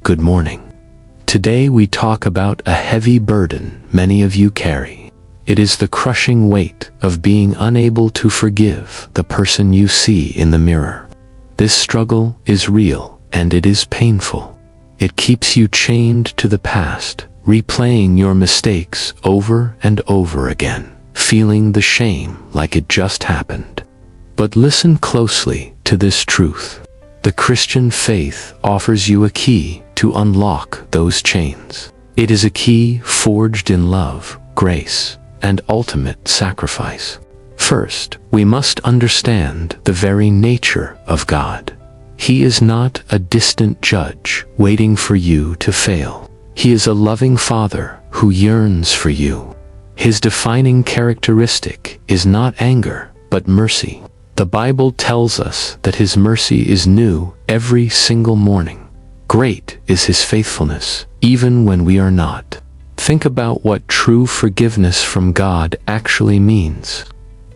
good morning. Today we talk about a heavy burden many of you carry. It is the crushing weight of being unable to forgive the person you see in the mirror. This struggle is real and it is painful. It keeps you chained to the past, replaying your mistakes over and over again, feeling the shame like it just happened. But listen closely to this truth. The Christian faith offers you a key to unlock those chains. It is a key forged in love, grace, and ultimate sacrifice. First, we must understand the very nature of God. He is not a distant judge waiting for you to fail. He is a loving Father who yearns for you. His defining characteristic is not anger, but mercy. The Bible tells us that His mercy is new every single morning. Great is His faithfulness, even when we are not. Think about what true forgiveness from God actually means.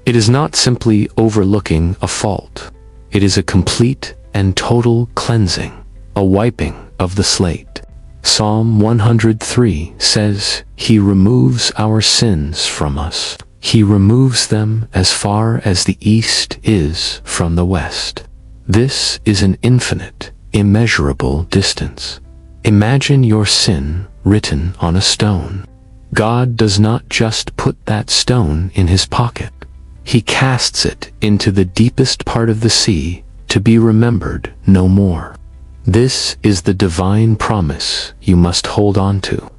It is not simply overlooking a fault. It is a complete and total cleansing, a wiping of the slate. Psalm 103 says, He removes our sins from us. He removes them as far as the east is from the west. This is an infinite, immeasurable distance. Imagine your sin written on a stone. God does not just put that stone in His pocket. He casts it into the deepest part of the sea to be remembered no more. This is the divine promise you must hold on to.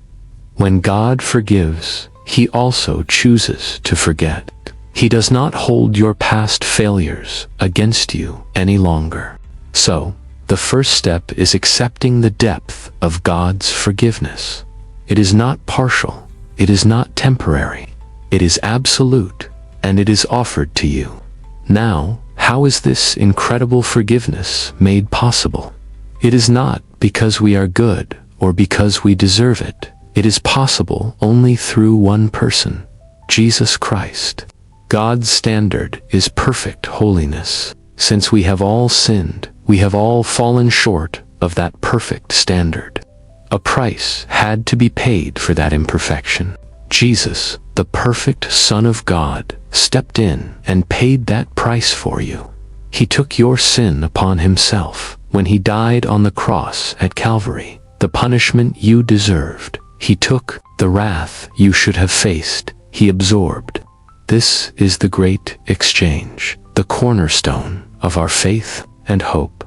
When God forgives, He also chooses to forget. He does not hold your past failures against you any longer. So, the first step is accepting the depth of God's forgiveness. It is not partial, it is not temporary, it is absolute, and it is offered to you. Now, how is this incredible forgiveness made possible? It is not because we are good or because we deserve it. It is possible only through one person, Jesus Christ. God's standard is perfect holiness. Since we have all sinned, we have all fallen short of that perfect standard. A price had to be paid for that imperfection. Jesus, the perfect Son of God, stepped in and paid that price for you. He took your sin upon Himself when He died on the cross at Calvary, the punishment you deserved. He took the wrath you should have faced. He absorbed. This is the great exchange, the cornerstone of our faith and hope.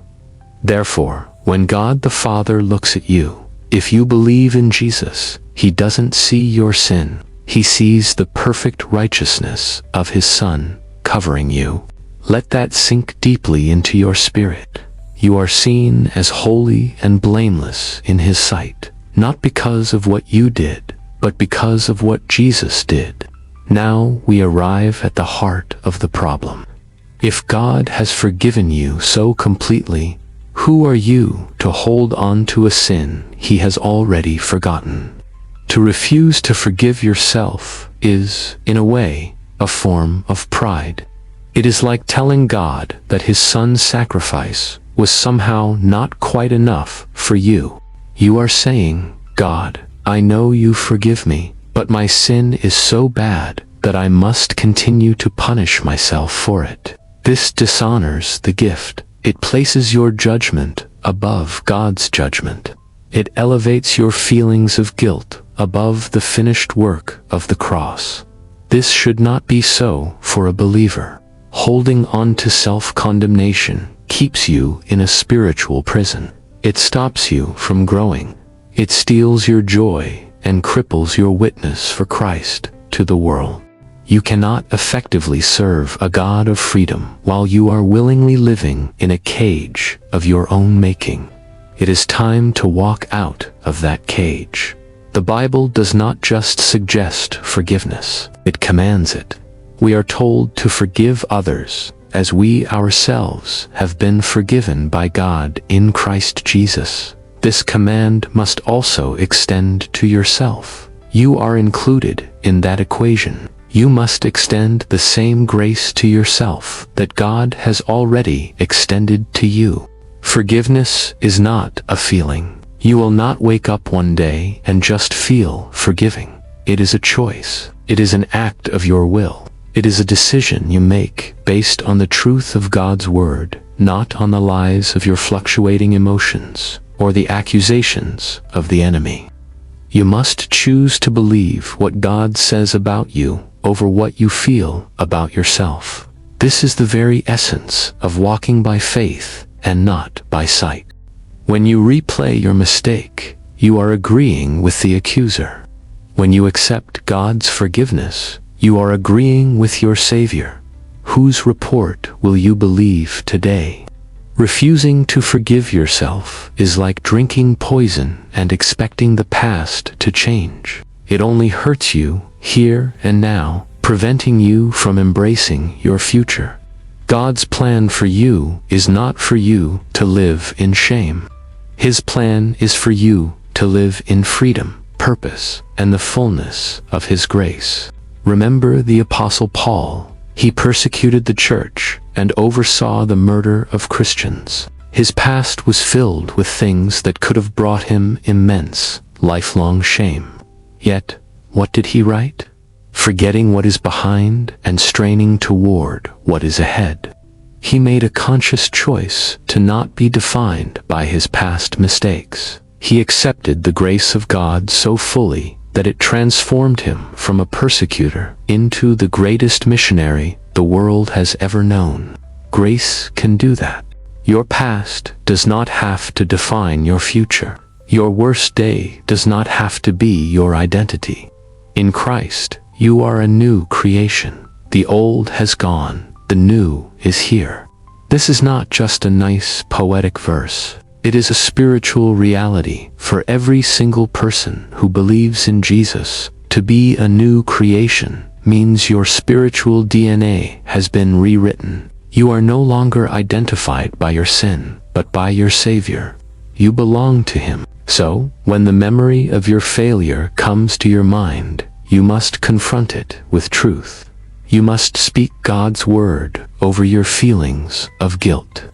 Therefore, when God the Father looks at you, if you believe in Jesus, He doesn't see your sin. He sees the perfect righteousness of His Son covering you. Let that sink deeply into your spirit. You are seen as holy and blameless in His sight, not because of what you did, but because of what Jesus did. Now we arrive at the heart of the problem. If God has forgiven you so completely, who are you to hold on to a sin He has already forgotten? To refuse to forgive yourself is, in a way, a form of pride. It is like telling God that His Son's sacrifice was somehow not quite enough for you. You are saying, God, I know you forgive me, but my sin is so bad that I must continue to punish myself for it. This dishonors the gift. It places your judgment above God's judgment. It elevates your feelings of guilt above the finished work of the cross. This should not be so for a believer. Holding on to self-condemnation keeps you in a spiritual prison. It stops you from growing. It steals your joy and cripples your witness for Christ to the world. You cannot effectively serve a God of freedom while you are willingly living in a cage of your own making. It is time to walk out of that cage. The Bible does not just suggest forgiveness, it commands it. We are told to forgive others as we ourselves have been forgiven by God in Christ Jesus. This command must also extend to yourself. You are included in that equation. You must extend the same grace to yourself that God has already extended to you. Forgiveness is not a feeling. You will not wake up one day and just feel forgiving. It is a choice. It is an act of your will. It is a decision you make based on the truth of God's word, not on the lies of your fluctuating emotions or the accusations of the enemy. You must choose to believe what God says about you over what you feel about yourself. This is the very essence of walking by faith and not by sight. When you replay your mistake, you are agreeing with the accuser. When you accept God's forgiveness, you are agreeing with your Savior. Whose report will you believe today? Refusing to forgive yourself is like drinking poison and expecting the past to change. It only hurts you here and now, preventing you from embracing your future. God's plan for you is not for you to live in shame. His plan is for you to live in freedom, purpose, and the fullness of His grace. Remember the Apostle Paul. He persecuted the church and oversaw the murder of Christians. His past was filled with things that could have brought him immense, lifelong shame. Yet, what did he write? Forgetting what is behind and straining toward what is ahead. He made a conscious choice to not be defined by his past mistakes. He accepted the grace of God so fully that it transformed him from a persecutor into the greatest missionary the world has ever known. Grace can do that. Your past does not have to define your future. Your worst day does not have to be your identity. In Christ, you are a new creation. The old has gone, the new is here. This is not just a nice poetic verse. It is a spiritual reality for every single person who believes in Jesus. To be a new creation means your spiritual DNA has been rewritten. You are no longer identified by your sin, but by your Savior. You belong to Him. So, when the memory of your failure comes to your mind, you must confront it with truth. You must speak God's word over your feelings of guilt.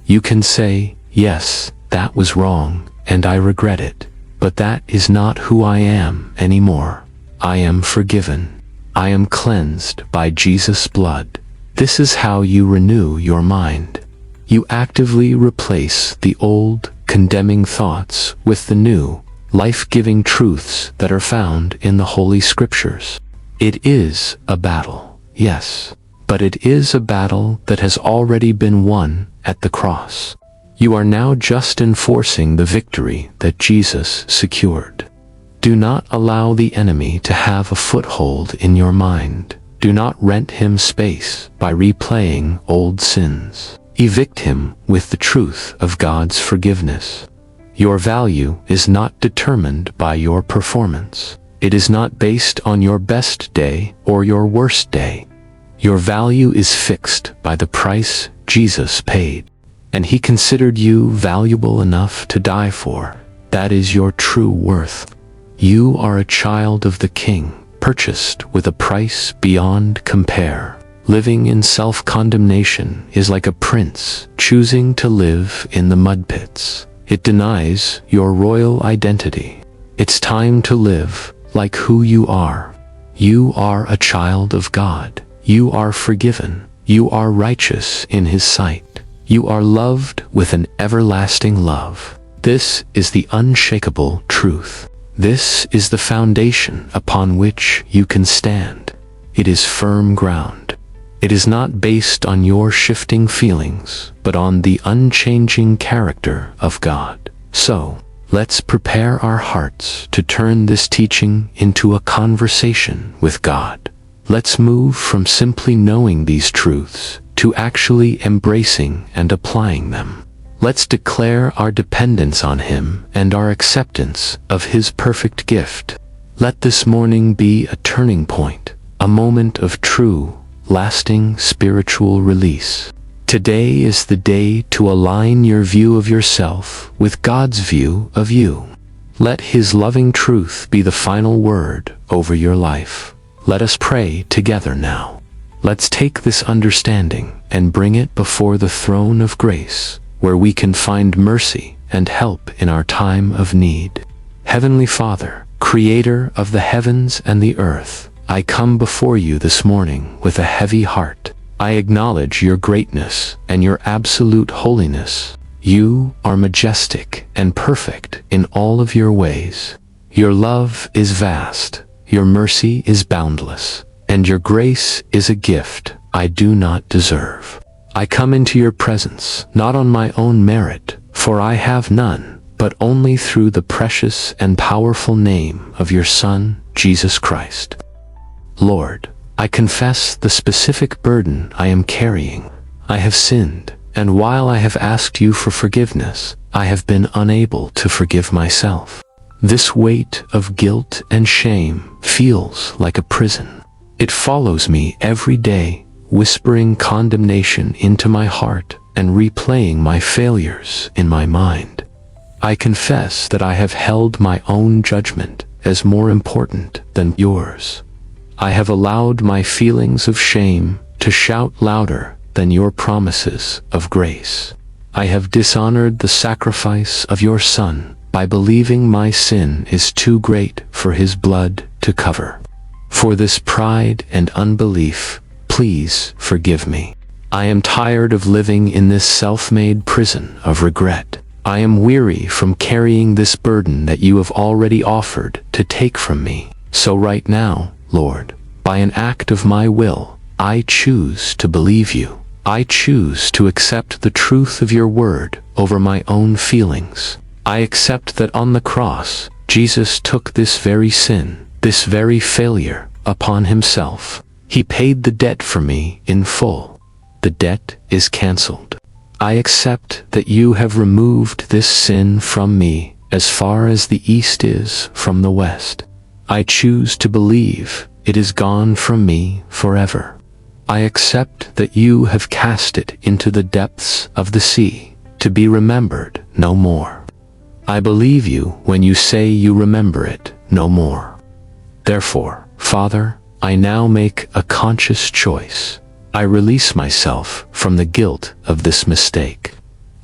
You can say, "Yes, that was wrong, and I regret it. But that is not who I am anymore. I am forgiven. I am cleansed by Jesus' blood." This is how you renew your mind. You actively replace the old, condemning thoughts with the new, life-giving truths that are found in the Holy Scriptures. It is a battle, yes, but it is a battle that has already been won at the cross. You are now just enforcing the victory that Jesus secured. Do not allow the enemy to have a foothold in your mind. Do not rent him space by replaying old sins. Evict him with the truth of God's forgiveness. Your value is not determined by your performance. It is not based on your best day or your worst day. Your value is fixed by the price Jesus paid, and He considered you valuable enough to die for. That is your true worth. You are a child of the King, purchased with a price beyond compare. Living in self-condemnation is like a prince choosing to live in the mud pits. It denies your royal identity. It's time to live like who you are. You are a child of God. You are forgiven. You are righteous in His sight. You are loved with an everlasting love. This is the unshakable truth. This is the foundation upon which you can stand. It is firm ground. It is not based on your shifting feelings, but on the unchanging character of God. So, let's prepare our hearts to turn this teaching into a conversation with God. Let's move from simply knowing these truths to actually embracing and applying them. Let's declare our dependence on Him and our acceptance of His perfect gift. Let this morning be a turning point, a moment of true, lasting spiritual release. Today is the day to align your view of yourself with God's view of you. Let His loving truth be the final word over your life. Let us pray together now. Let's take this understanding and bring it before the throne of grace, where we can find mercy, and help in our time of need. Heavenly Father, Creator of the heavens and the earth, I come before you this morning with a heavy heart. I acknowledge your greatness and your absolute holiness. You are majestic and perfect in all of your ways. Your love is vast, your mercy is boundless, and your grace is a gift I do not deserve. I come into your presence not on my own merit, for I have none, but only through the precious and powerful name of your Son, Jesus Christ. Lord, I confess the specific burden I am carrying. I have sinned, and while I have asked you for forgiveness, I have been unable to forgive myself. This weight of guilt and shame feels like a prison. It follows me every day, whispering condemnation into my heart and replaying my failures in my mind. I confess that I have held my own judgment as more important than yours. I have allowed my feelings of shame to shout louder than your promises of grace. I have dishonored the sacrifice of your Son by believing my sin is too great for his blood to cover. For this pride and unbelief, please forgive me. I am tired of living in this self-made prison of regret. I am weary from carrying this burden that you have already offered to take from me. So right now, Lord, by an act of my will, I choose to believe you. I choose to accept the truth of your word over my own feelings. I accept that on the cross, Jesus took this very sin, this very failure, upon himself. He paid the debt for me in full. The debt is canceled. I accept that you have removed this sin from me as far as the east is from the west. I choose to believe it is gone from me forever. I accept that you have cast it into the depths of the sea, to be remembered no more. I believe you when you say you remember it no more. Therefore, Father, I now make a conscious choice. I release myself from the guilt of this mistake.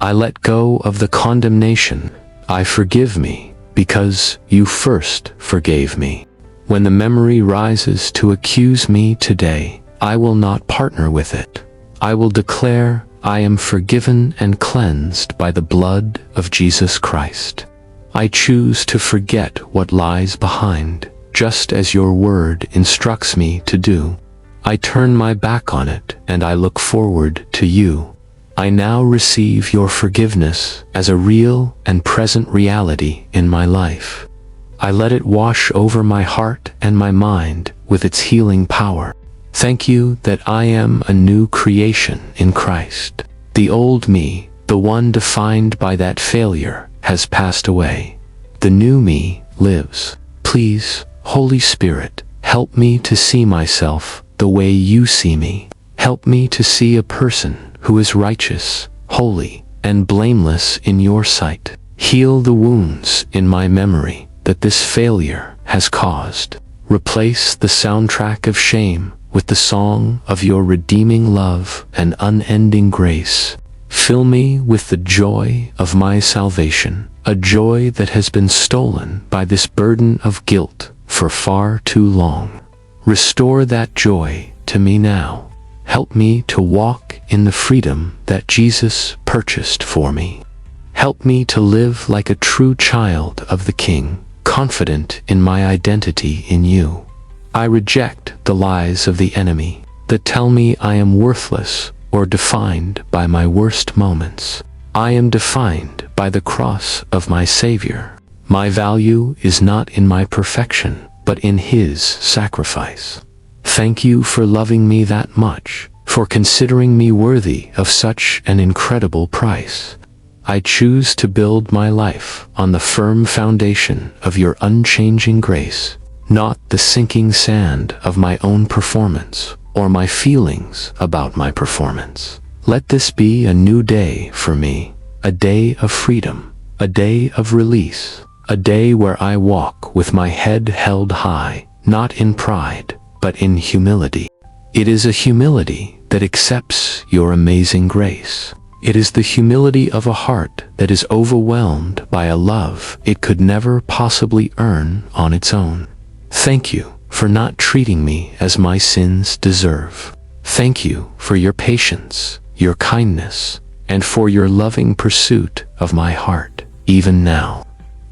I let go of the condemnation. I forgive me because you first forgave me. When the memory rises to accuse me today, I will not partner with it. I will declare I am forgiven and cleansed by the blood of Jesus Christ. I choose to forget what lies behind, just as your word instructs me to do. I turn my back on it and I look forward to you. I now receive your forgiveness as a real and present reality in my life. I let it wash over my heart and my mind with its healing power. Thank you that I am a new creation in Christ. The old me, the one defined by that failure, has passed away. The new me lives. Please, Holy Spirit, help me to see myself the way you see me. Help me to see a person who is righteous, holy, and blameless in your sight. Heal the wounds in my memory that this failure has caused. Replace the soundtrack of shame with the song of your redeeming love and unending grace. Fill me with the joy of my salvation, a joy that has been stolen by this burden of guilt for far too long. Restore that joy to me now. Help me to walk in the freedom that Jesus purchased for me. Help me to live like a true child of the King, confident in my identity in you. I reject the lies of the enemy that tell me I am worthless or defined by my worst moments. I am defined by the cross of my Savior. My value is not in my perfection, but in His sacrifice. Thank you for loving me that much, for considering me worthy of such an incredible price. I choose to build my life on the firm foundation of your unchanging grace, not the sinking sand of my own performance or my feelings about my performance. Let this be a new day for me, a day of freedom, a day of release, a day where I walk with my head held high, not in pride, but in humility. It is a humility that accepts your amazing grace. It is the humility of a heart that is overwhelmed by a love it could never possibly earn on its own. Thank you for not treating me as my sins deserve. Thank you for your patience, your kindness, and for your loving pursuit of my heart, even now.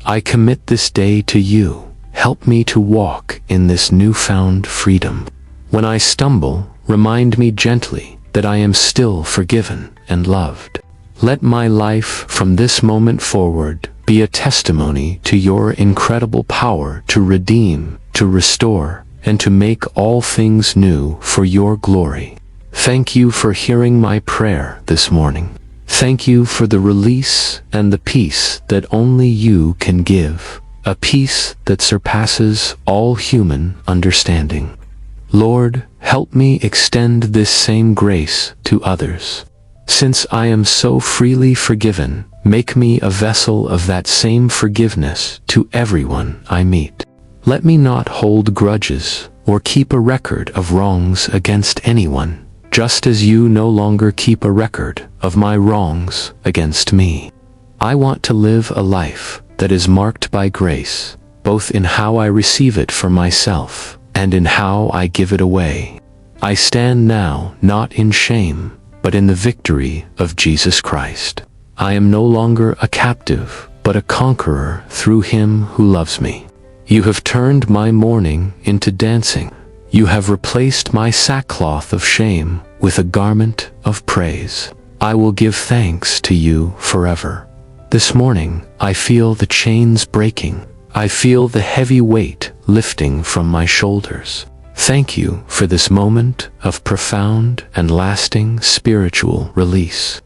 I commit this day to you. Help me to walk in this newfound freedom. When I stumble, remind me gently that I am still forgiven and loved. Let my life from this moment forward be a testimony to your incredible power to redeem, to restore, and to make all things new for your glory. Thank you for hearing my prayer this morning. Thank you for the release and the peace that only you can give, a peace that surpasses all human understanding. Lord, help me extend this same grace to others. Since I am so freely forgiven, make me a vessel of that same forgiveness to everyone I meet. Let me not hold grudges or keep a record of wrongs against anyone, just as you no longer keep a record of my wrongs against me. I want to live a life that is marked by grace, both in how I receive it for myself and in how I give it away. I stand now not in shame, but in the victory of Jesus Christ. I am no longer a captive, but a conqueror through him who loves me. You have turned my mourning into dancing. You have replaced my sackcloth of shame with a garment of praise. I will give thanks to you forever. This morning, I feel the chains breaking. I feel the heavy weight lifting from my shoulders. Thank you for this moment of profound and lasting spiritual release.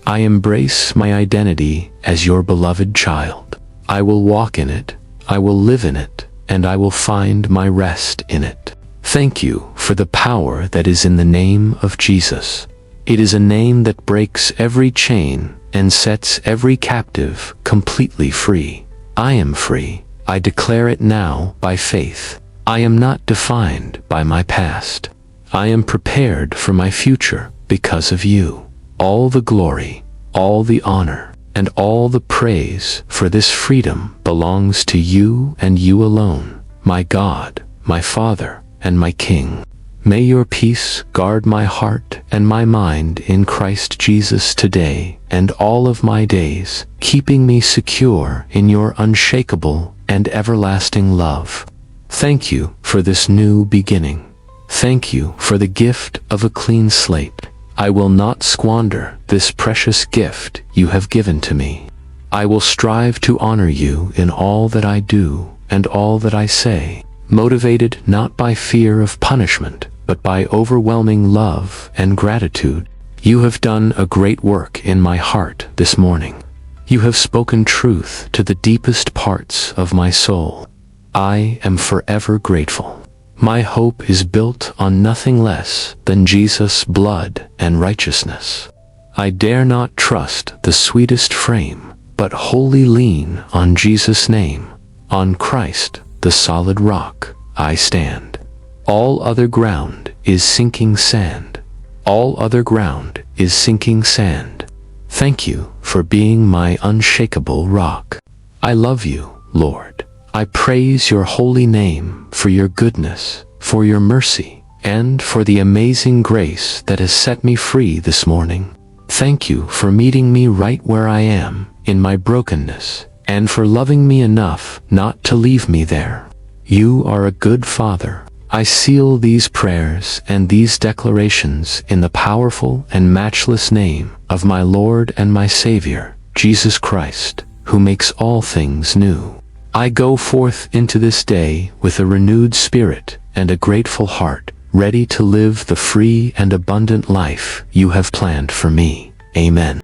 I embrace my identity as your beloved child. I will walk in it, I will live in it, and I will find my rest in it. Thank you for the power that is in the name of Jesus. It is a name that breaks every chain and sets every captive completely free. I am free. I declare it now by faith. I am not defined by my past. I am prepared for my future because of you. All the glory, all the honor, and all the praise for this freedom belongs to you and you alone, my God, my Father, and my King. May your peace guard my heart and my mind in Christ Jesus today and all of my days, keeping me secure in your unshakable and everlasting love. Thank you for this new beginning. Thank you for the gift of a clean slate. I will not squander this precious gift you have given to me. I will strive to honor you in all that I do and all that I say, motivated not by fear of punishment, but by overwhelming love and gratitude. You have done a great work in my heart this morning. You have spoken truth to the deepest parts of my soul. I am forever grateful. My hope is built on nothing less than Jesus' blood and righteousness. I dare not trust the sweetest frame, but wholly lean on Jesus' name. On Christ, the solid rock, I stand. All other ground is sinking sand. All other ground is sinking sand. Thank you for being my unshakable rock. I love you, Lord. I praise your holy name for your goodness, for your mercy, and for the amazing grace that has set me free this morning. Thank you for meeting me right where I am, in my brokenness, and for loving me enough not to leave me there. You are a good Father. I seal these prayers and these declarations in the powerful and matchless name of my Lord and my Savior, Jesus Christ, who makes all things new. I go forth into this day with a renewed spirit and a grateful heart, ready to live the free and abundant life you have planned for me. Amen.